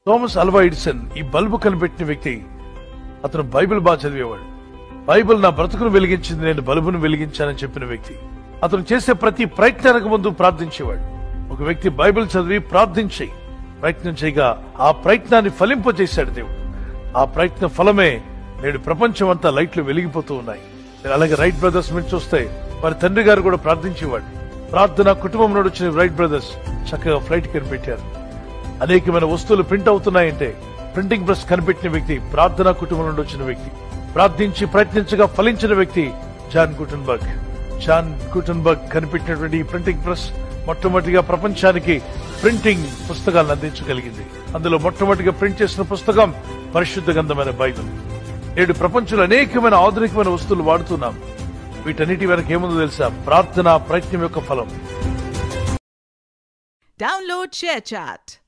Thomas Alva Edison ఈ bulb కనిపెట్టిన వ్యక్తి. అతను బైబిల్ బాగా చదివేవాడు. బైబిల్ నా బ్రతుకును వెలిగించింది, నేను బల్బును వెలిగించానని చెప్పిన వ్యక్తి. అతను చేసే ప్రతి ప్రయత్నానికి ముందు ప్రార్థించేవాడు. ఒక వ్యక్తి బైబిల్ చదివి ప్రార్థించి ప్రయత్నం చేయగా ఆ ప్రయత్నాన్ని ఫలింపజేశాడు దేవుడు. ఆ ప్రయత్న ఫలమే నేడు ప్రపంచం అంతా లైట్లు వెలిగిపోతూ ఉన్నాయి. అలాగే రైట్ బ్రదర్స్ మీరు చూస్తే వారి తండ్రి గారు కూడా ప్రార్థించేవాడు. ప్రార్థన కుటుంబం నుండి వచ్చిన రైట్ బ్రదర్స్ చక్కగా ఫ్లైట్ కనిపెట్టారు. అనేకమైన వస్తువులు ప్రింట్ అవుతున్నాయంటే ప్రింటింగ్ ప్రెస్ కనిపెట్టిన వ్యక్తి ప్రార్థనా కుటుంబం నుండి వచ్చిన వ్యక్తి. ప్రార్థించి ప్రయత్నించగా ఫలించిన వ్యక్తి జాన్ గుటెన్బర్గ్. జాన్ గుటెన్బర్గ్ కనిపెట్టినటువంటి ఈ ప్రింటింగ్ ప్రెస్ మొట్టమొదటిగా ప్రపంచానికి ప్రింటింగ్ పుస్తకాలను అందించగలిగింది. అందులో మొట్టమొదటిగా ప్రింట్ చేసిన పుస్తకం పరిశుద్ధ గ్రంథమైన బైబిల్. నేడు ప్రపంచంలో అనేకమైన ఆధునికమైన వస్తువులు వాడుతున్నాం. వీటన్నిటి వెనక ఏముందో తెలుసా? ప్రార్థన ప్రయత్నం యొక్క ఫలం. Download share chat.